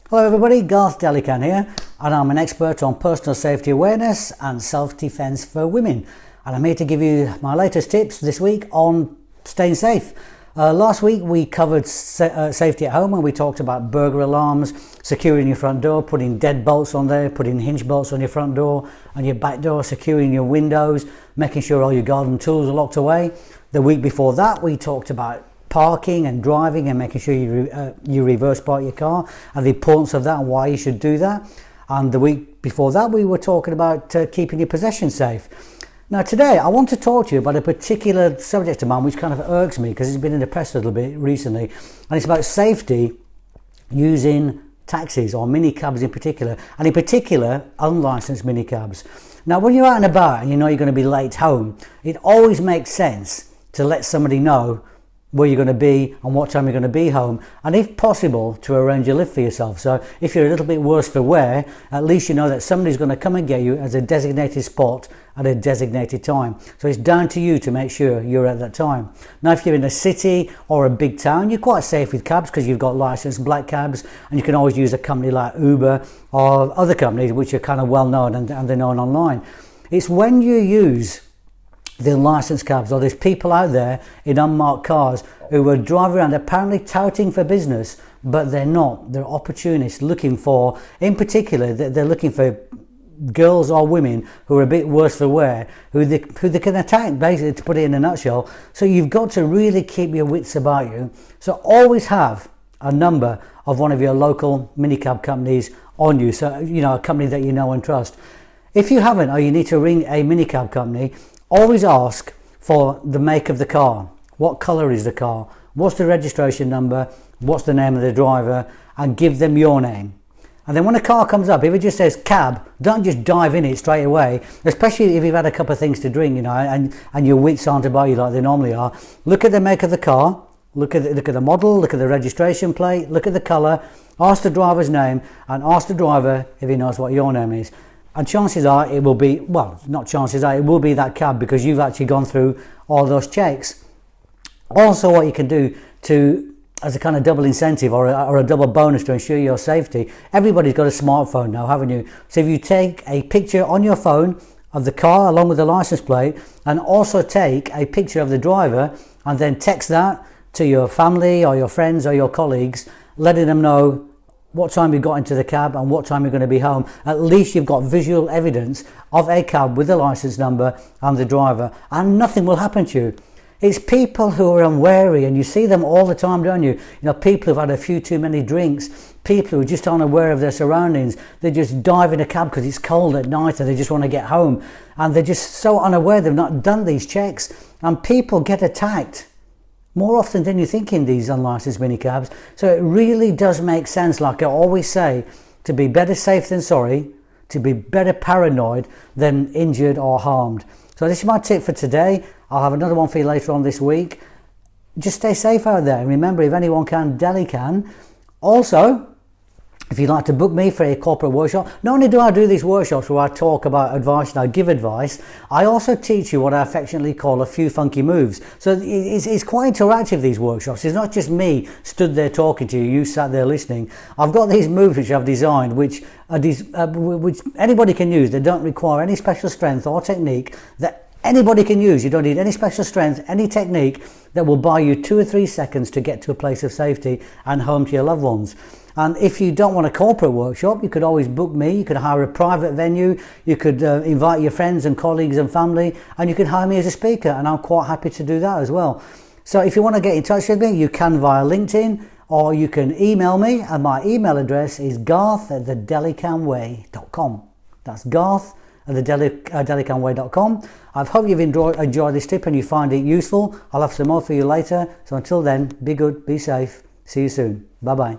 Hello everybody, Garth Delican here, and I'm an expert on personal safety awareness and self-defense for women. And I'm here to give you my latest tips this week on staying safe. Last week we covered safety at home, and we talked about burglar alarms, securing your front door, putting deadbolts on there, putting hinge bolts on your front door and your back door, securing your windows, making sure all your garden tools are locked away. The week before that we talked about parking and driving and making sure you reverse park your car and the importance of that and why you should do that. And the week before that we were talking about keeping your possessions safe. Now today I want to talk to you about a particular subject of mine which kind of irks me because it's been in the press a little bit recently, and it's about safety using taxis or minicabs in particular, and in particular unlicensed minicabs. Now when you're out and about and you know you're going to be late home, it always makes sense to let somebody know where you're going to be and what time you're going to be home, and if possible to arrange a lift for yourself. So if you're a little bit worse for wear, at least you know that somebody's going to come and get you at a designated spot at a designated time. So it's down to you to make sure you're at that time. Now if you're in a city or a big town, you're quite safe with cabs because you've got licensed black cabs, and you can always use a company like Uber or other companies which are kind of well known and they're known online. It's when you use the licensed cabs, or there's people out there in unmarked cars who are driving around apparently touting for business, but they're not. They're opportunists looking for, in particular, they're looking for girls or women who are a bit worse for wear, who they can attack, basically, to put it in a nutshell. So you've got to really keep your wits about you. So always have a number of one of your local minicab companies on you, so you know, a company that you know and trust. If you haven't, or you need to ring a minicab company, always ask for the make of the car. What colour is the car? What's the registration number? What's the name of the driver? And give them your name. And then when a car comes up, if it just says cab, don't just dive in it straight away, especially if you've had a couple of things to drink, you know, and your wits aren't about you like they normally are. Look at the make of the car, look at the model, look at the registration plate, look at the colour, ask the driver's name, and ask the driver if he knows what your name is. And chances are it will be, well, not chances are, it will be that cab because you've actually gone through all those checks. Also, what you can do to, as a kind of double incentive or a double bonus to ensure your safety, everybody's got a smartphone now, haven't you? So if you take a picture on your phone of the car along with the license plate, and also take a picture of the driver and then text that to your family or your friends or your colleagues, letting them know what time you got into the cab and what time you're going to be home. At least you've got visual evidence of a cab with the license number and the driver, and nothing will happen to you. It's people who are unwary, and you see them all the time, don't you? You know, people who've had a few too many drinks, people who just aren't aware of their surroundings. They just dive in a cab because it's cold at night and they just want to get home, and they're just so unaware they've not done these checks, and people get attacked more often than you think in these unlicensed minicabs. So it really does make sense, like I always say, to be better safe than sorry, to be better paranoid than injured or harmed. So this is my tip for today. I'll have another one for you later on this week. Just stay safe out there, and remember, if anyone can, Deli can. Also, if you'd like to book me for a corporate workshop, not only do I do these workshops where I talk about advice and I give advice, I also teach you what I affectionately call a few funky moves. So it's quite interactive, these workshops. It's not just me stood there talking to you, you sat there listening. I've got these moves which I've designed which anybody can use. They don't require any special strength or technique, that anybody can use. You don't need any special strength, any technique, that will buy you 2 or 3 seconds to get to a place of safety and home to your loved ones. And if you don't want a corporate workshop, you could always book me. You could hire a private venue, you could invite your friends and colleagues and family, and you could hire me as a speaker, and I'm quite happy to do that as well. So if you want to get in touch with me, you can via LinkedIn, or you can email me, and my email address is garth@thedelicanway.com. That's garth@thedelicanway.com. I hope you've enjoyed this tip and you find it useful. I'll have some more for you later. So until then, be good, be safe. See you soon. Bye-bye.